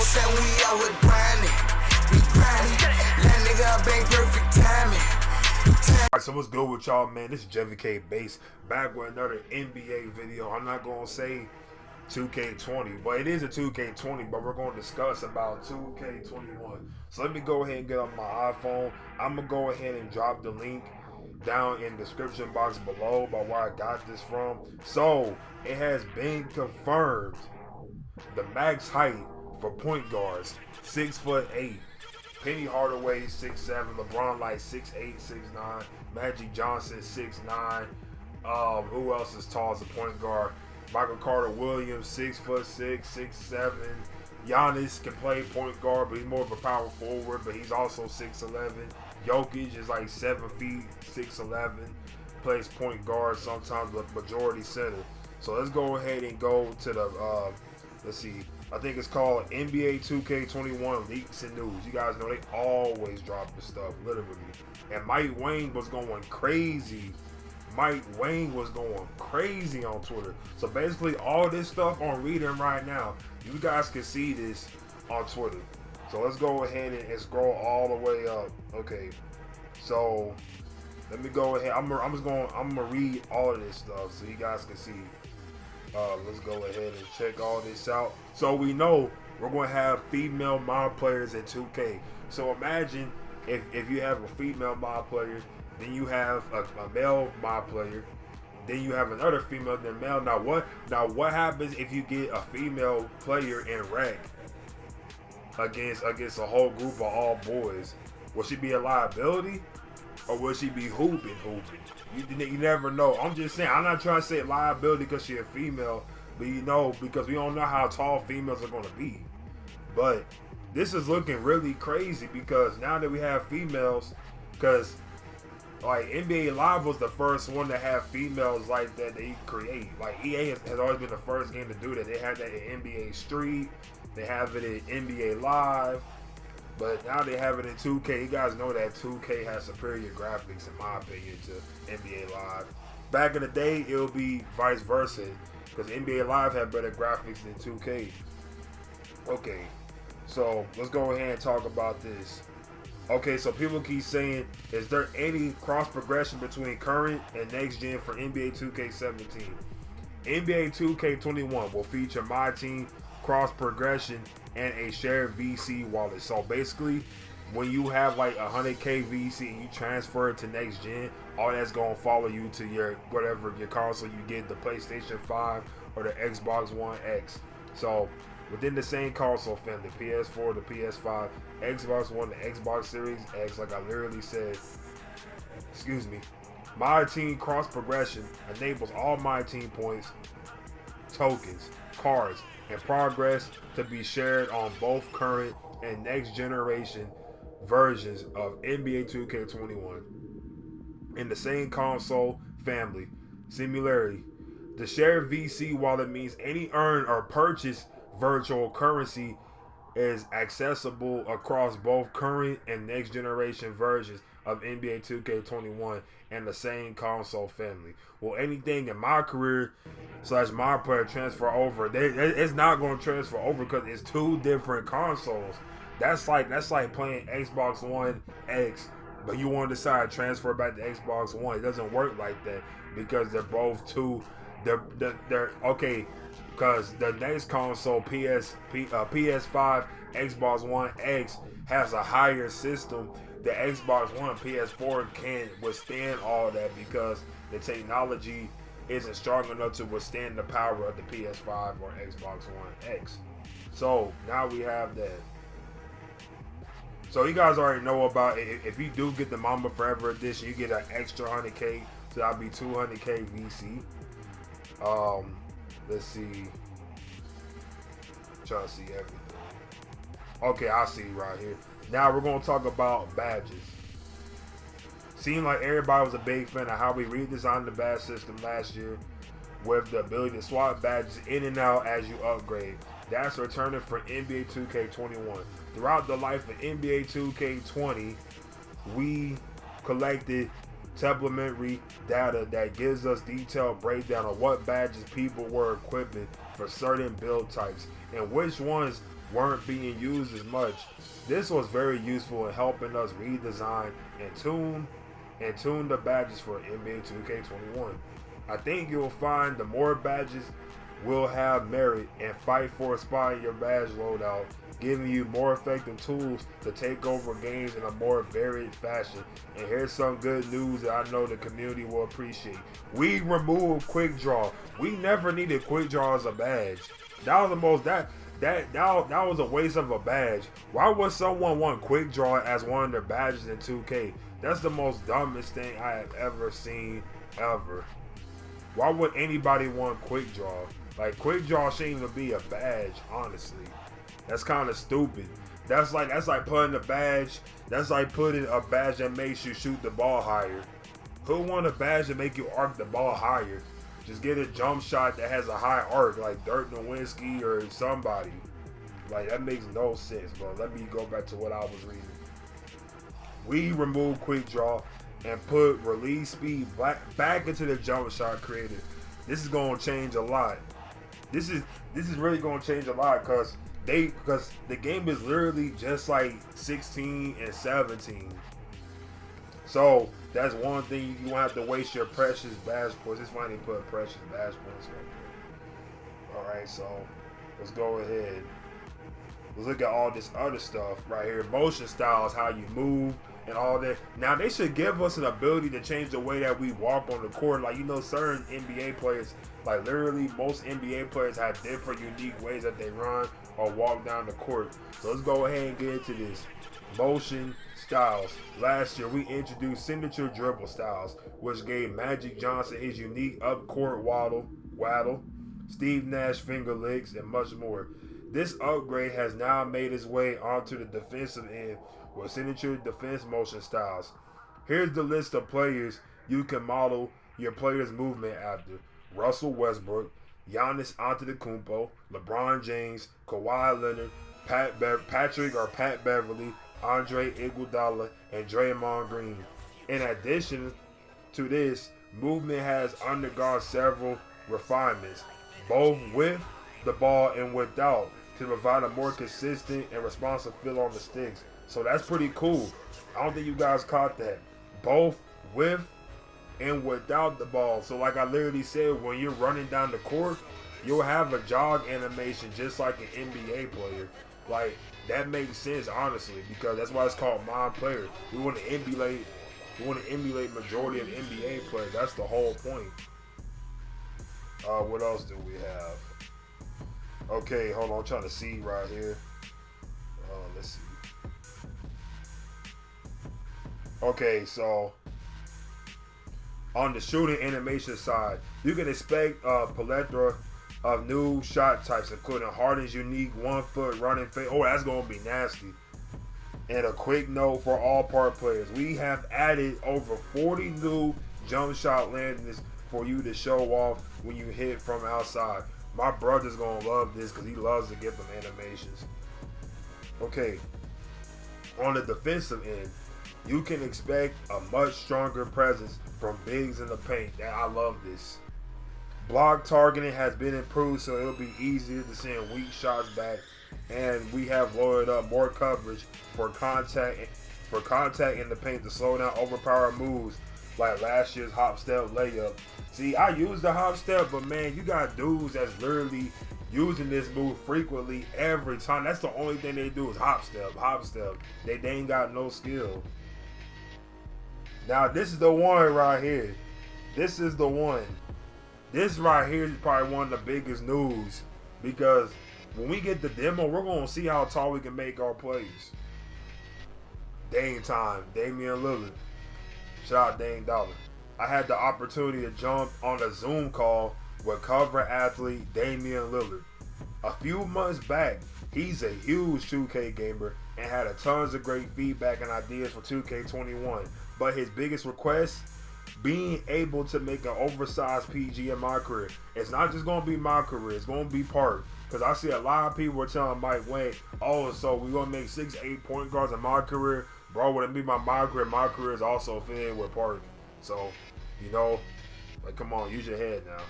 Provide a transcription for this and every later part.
7, we out with grinding. We grinding. That nigga up ain't perfect timing. Alright, so what's good with y'all, man? This is JVK Base back with another NBA video. I'm not gonna say 2K20, but it is a 2K20, but we're gonna discuss about 2K21. So let me go ahead and get on my iPhone. I'm gonna go ahead and drop the link down in the description box below about where I got this from. So it has been confirmed. The max height for point guards, 6'8". Penny Hardaway 6'7", LeBron like 6'8", 6'9", Magic Johnson 6'9". Who else is tall as a point guard? Michael Carter Williams 6'6", 6'7". Giannis can play point guard, but he's more of a power forward, but he's also 6'11". Jokic is like 7 feet, 6'11". Plays point guard sometimes, but majority center. So let's go ahead and go to the let's see. I think it's called NBA2K21 leaks and news. You guys know they always drop the stuff, literally. And Mike Wang was going crazy. Mike Wang was going crazy on Twitter. So basically all this stuff I'm reading right now, you guys can see this on Twitter. So let's go ahead and scroll all the way up. Okay. So let me go ahead. I'm gonna read all of this stuff so you guys can see. Let's go ahead and check all this out. So we know we're going to have female mod players in 2K. So imagine if you have a female mod player, then you have a male mod player, then you have another female, then male. Now what happens if you get a female player in rank against a whole group of all boys? Will she be a liability, or will she be hooping? You never know. I'm just saying, I'm not trying to say liability because she's a female, but you know, because we don't know how tall females are going to be. But this is looking really crazy because now that we have females, because like NBA Live was the first one to have females like that they create. Like EA has always been the first game to do that. They had that in NBA Street, they have it in NBA Live. But now they have it in 2K. You guys know that 2K has superior graphics, in my opinion, to NBA Live. Back in the day, it would be vice versa, because NBA Live had better graphics than 2K. Okay, so let's go ahead and talk about this. Okay, so people keep saying, is there any cross progression between current and next gen for NBA 2K17? NBA 2K21 will feature my team cross progression and a shared VC wallet. So basically, when you have like 100k VC and you transfer it to next gen, all that's gonna follow you to your whatever your console you get, the PlayStation 5 or the Xbox One X. So within the same console family, the PS4, the PS5, Xbox One, the Xbox Series X, like I literally said, excuse me, my team cross progression enables all my team points, tokens, cards, and progress to be shared on both current and next generation versions of NBA 2K21 in the same console family. Similarly, the shared VC wallet means any earned or purchased virtual currency is accessible across both current and next generation versions of NBA 2K21 and the same console family. Well, anything in my career / my player transfer over, it's not going to transfer over because it's two different consoles. That's like playing Xbox One X, but you want to decide to transfer back to Xbox One. It doesn't work like that because they're both two. They're okay. Because the next console, PS5, Xbox One X, has a higher system. The Xbox One, PS4 can't withstand all that because the technology isn't strong enough to withstand the power of the PS5 or Xbox One X. So now we have that. So you guys already know about it. If you do get the Mamba Forever Edition, you get an extra 100k, so that'll be 200k VC. Let's see. Trying to see everything. Okay, I see right here. Now we're going to talk about badges. Seemed like everybody was a big fan of how we redesigned the badge system last year with the ability to swap badges in and out as you upgrade. That's returning for NBA 2K21. Throughout the life of NBA 2K20, we collected supplementary data that gives us detailed breakdown of what badges people were equipping for for certain build types and which ones weren't being used as much. This was very useful in helping us redesign and tune the badges for NBA 2K21. I think you'll find the more badges will have merit and fight for a spot in your badge loadout, giving you more effective tools to take over games in a more varied fashion. And here's some good news that I know the community will appreciate. We removed quick draw. We never needed quick draw as a badge. That was the most that was a waste of a badge. Why would someone want quick draw as one of their badges in 2K? That's the most dumbest thing I have ever seen ever. Why would anybody want quick draw? Like, quick draw shouldn't even be a badge, honestly. That's kind of stupid. That's like putting a badge. That's like putting a badge that makes you shoot the ball higher. Who want a badge to make you arc the ball higher? Just get a jump shot that has a high arc, like Dirk Nowitzki or somebody. Like, that makes no sense, bro. Let me go back to what I was reading. We removed quick draw and put release speed back into the jump shot creator. This is gonna change a lot. This is really gonna change a lot because the game is literally just like 16 and 17. So that's one thing you won't have to waste your precious badge points. It's funny to put precious badge points right there. Alright, so let's go ahead. Let's look at all this other stuff right here. Motion styles, how you move and all that. Now they should give us an ability to change the way that we walk on the court. Like, you know, certain NBA players, like literally most NBA players have different unique ways that they run or walk down the court. So let's go ahead and get into this. Motion styles. Last year we introduced signature dribble styles, which gave Magic Johnson his unique up-court waddle, Steve Nash finger licks, and much more. This upgrade has now made its way onto the defensive end with signature defense motion styles. Here's the list of players you can model your player's movement after: Russell Westbrook, Giannis Antetokounmpo, LeBron James, Kawhi Leonard, Pat Beverly, Andre Iguodala, and Draymond Green. In addition to this, movement has undergone several refinements, both with the ball and without, to provide a more consistent and responsive feel on the sticks. So that's pretty cool. I don't think you guys caught that. Both with and without the ball. So like I literally said, when you're running down the court, you'll have a jog animation just like an NBA player. Like, that makes sense, honestly, because that's why it's called MyPLAYERS. We want to emulate majority of NBA players. That's the whole point. What else do we have? Okay, hold on, I'm trying to see right here. Let's see. Okay, so on the shooting animation side, you can expect a plethora of new shot types, including Harden's unique 1-foot running fade. Oh, that's gonna be nasty. And a quick note for all part players: we have added over 40 new jump shot landings for you to show off when you hit from outside. My brother's gonna love this because he loves to get them animations. Okay, on the defensive end, you can expect a much stronger presence from bigs in the paint. I love this. Block targeting has been improved, so it'll be easier to send weak shots back, and we have loaded up more coverage for contact in the paint to slow down overpowered moves like last year's hop step layup. See, I use the hop step, but man, you got dudes that's literally using this move frequently every time. That's the only thing they do is hop step. They ain't got no skill. Now this is the one right here. This is the one. This right here is probably one of the biggest news, because when we get the demo, we're going to see how tall we can make our plays. Dame time, Damian Lillard. Shout out Dame Dollar. I had the opportunity to jump on a Zoom call with cover athlete Damian Lillard. A few months back, he's a huge 2K gamer and had a tons of great feedback and ideas for 2K21. But his biggest request, being able to make an oversized PG in my career. It's not just going to be my career, it's going to be Park. Because I see a lot of people are telling Mike Wayne, oh, so we're going to make 6'8" point guards in my career. Bro, when it be my career is also fitting with Park. So, you know, like, come on, use your head now.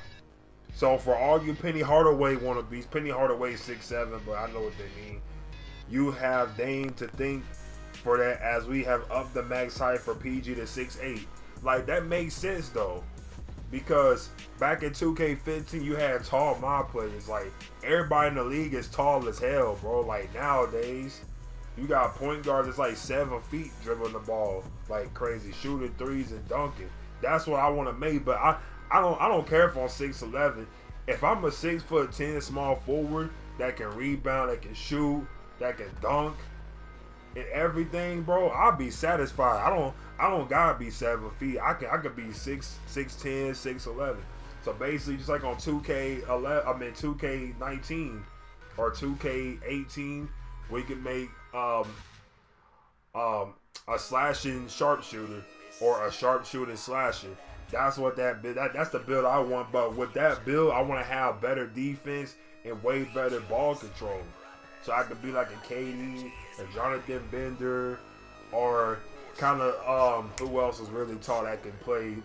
So for all you Penny Hardaway wannabes, Penny Hardaway 6'7", but I know what they mean. You have Dame to thank for that, as we have upped the max height for PG to 6'8". Like, that makes sense though, because back in 2K15 you had tall mob players. Like, everybody in the league is tall as hell, bro. Like, nowadays you got point guards that's like 7 feet dribbling the ball like crazy, shooting threes and dunking. That's what I want to make. But I don't care if I'm 6'11". If I'm a 6'10" small forward that can rebound, that can shoot, that can dunk, and everything, bro, I'll be satisfied. I don't gotta be 7 feet. I could be 6'10", 6'11". So basically, just like on 2K19 or 2K18, we can make a slashing sharpshooter or a sharpshooting slashing. That's what that's the build I want. But with that build, I want to have better defense and way better ball control. So I could be like a KD, a Jonathan Bender, or kind of who else is really tall that can play?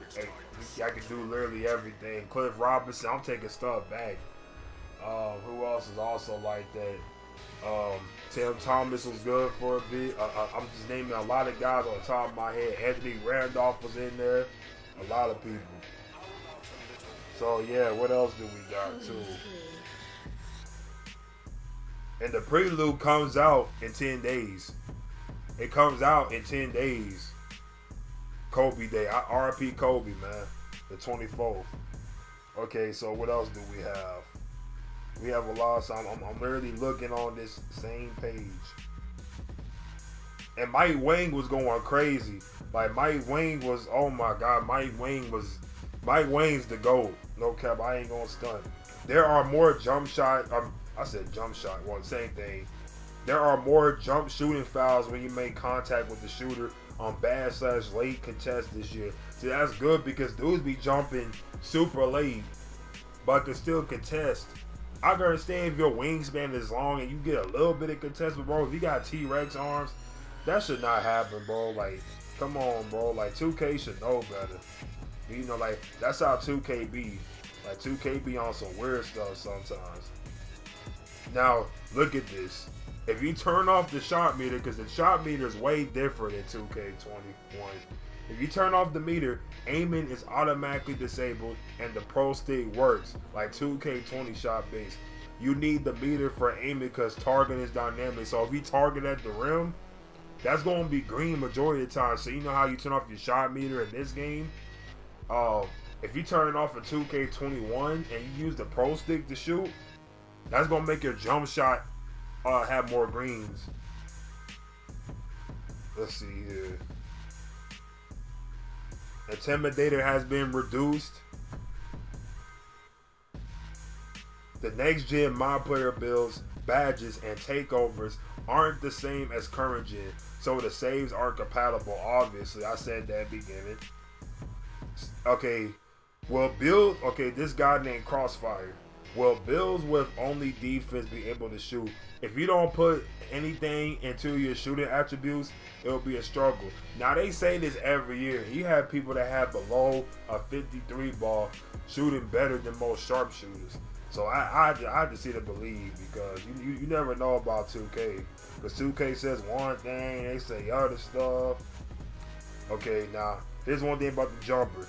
I can do literally everything. Cliff Robinson. I'm taking stuff back. Who else is also like that? Tim Thomas was good for a bit. I'm just naming a lot of guys on the top of my head. Anthony Randolph was in there. A lot of people. So yeah, what else do we got too? And the Prelude comes out in 10 days. It comes out in 10 days. Kobe Day. RIP Kobe, man. The 24th. Okay, so what else do we have? We have a lot of time. I'm literally looking on this same page. And Mike Wang was going crazy. Like, Mike Wang was, oh my God, Mike Wang's the GOAT. No cap, I ain't gonna stunt. There are more jump shot, I said jump shot, well, same thing. There are more jump shooting fouls when you make contact with the shooter on bad/late contest this year. See, that's good because dudes be jumping super late, but can still contest. I can understand if your wingspan is long and you get a little bit of contest, but bro, if you got T-Rex arms, that should not happen, bro. Like, come on, bro. Like, 2K should know better. You know, like, that's how 2K be. Like, 2K be on some weird stuff sometimes. Now, look at this. If you turn off the shot meter, because the shot meter is way different in 2K21. If you turn off the meter, aiming is automatically disabled and the pro stick works like 2K20 shot base. You need the meter for aiming because targeting is dynamic. So if you target at the rim, that's going to be green majority of the time. So you know how you turn off your shot meter in this game? If you turn it off in 2K21 and you use the pro stick to shoot, that's going to make your jump shot have more greens. Let's see here. Intimidator has been reduced. The next gen mod player builds, badges, and takeovers aren't the same as current gen, so the saves aren't compatible. Obviously, I said that at the beginning. Okay, well, build. Okay, this guy named Crossfire. Will builds with only defense be able to shoot? If you don't put anything into your shooting attributes, it'll be a struggle. Now, they say this every year. You have people that have below a 53 ball shooting better than most sharpshooters. So I have to see to believe, because you never know about 2K. Because 2K says one thing, they say other stuff. Okay, now, here's one thing about the jumper.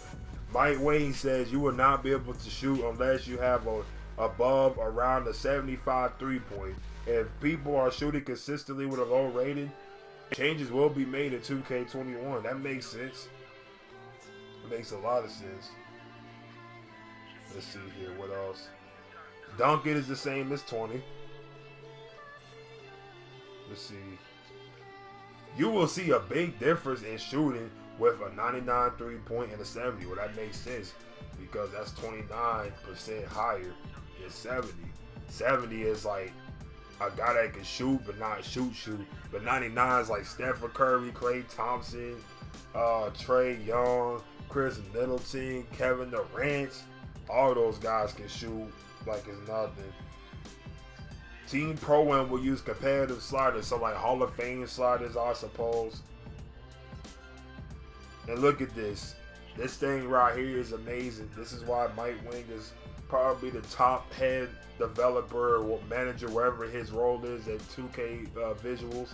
Mike Wayne says you will not be able to shoot unless you have above around a 75 3-point. If people are shooting consistently with a low rating, changes will be made in 2K21. That makes sense. It makes a lot of sense. Let's see here, what else? Dunking is the same as 20. Let's see. You will see a big difference in shooting with a 99 3-point and a 70. Well, that makes sense because that's 29% higher than 70. 70 is like a guy that can shoot but not shoot. But 99 is like Stephen Curry, Klay Thompson, Trae Young, Chris Middleton, Kevin Durant. All those guys can shoot like it's nothing. Team Pro-Am will use competitive sliders, so like Hall of Fame sliders, I suppose. And look at this. This thing right here is amazing. This is why Mike Wing is probably the top head developer or manager, wherever his role is at 2K Visuals.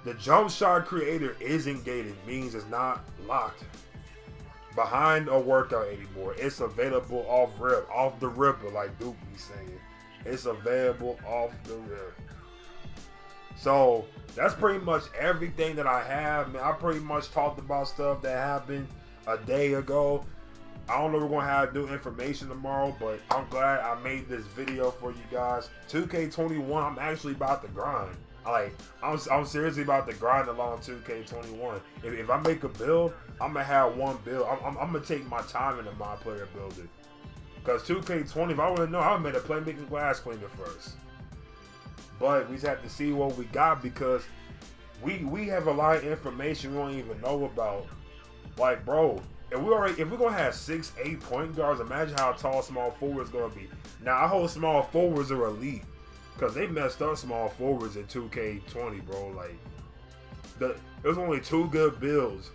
The jump shot creator isn't gated, means it's not locked behind a workout anymore. It's available off the ripper, like Duke be saying. It's available off the rip. So that's pretty much everything that I have, man. I pretty much talked about stuff that happened a day ago. I don't know if we're gonna have new information tomorrow, but I'm glad I made this video for you guys. 2K21, I'm actually about to grind. I'm seriously about to grind along 2K21. If I make a build, I'm gonna have one build. I'm gonna take my time in the my player building. Cause 2K20, if I would have known, I would have made a playmaking glass cleaner first. But we just have to see what we got, because we have a lot of information we don't even know about. Like, bro, if we're gonna have 6-8 point guards, imagine how tall small forwards gonna be. Now I hope small forwards are elite, cause they messed up small forwards in 2K20, bro. Like, there was only 2 good builds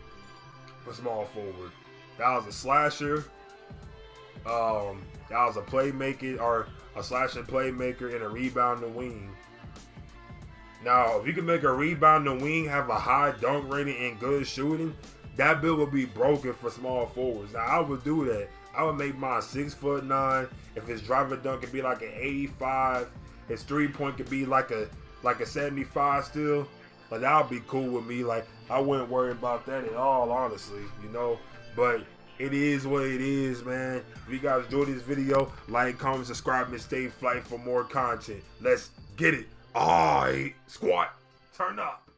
for small forward. That was a slasher. That was a playmaker, or a slashing playmaker, and a rebounding wing. Now, if you can make a rebounding wing have a high dunk rating and good shooting, that build would be broken for small forwards. Now, I would do that. I would make mine 6'9". If his driver dunk could be like an 85, his 3-point could be like a 75 still. Like, that would be cool with me. Like, I wouldn't worry about that at all, honestly, you know. But it is what it is, man. If you guys enjoyed this video, like, comment, subscribe, and stay flight for more content. Let's get it. Alright, squat, turn up.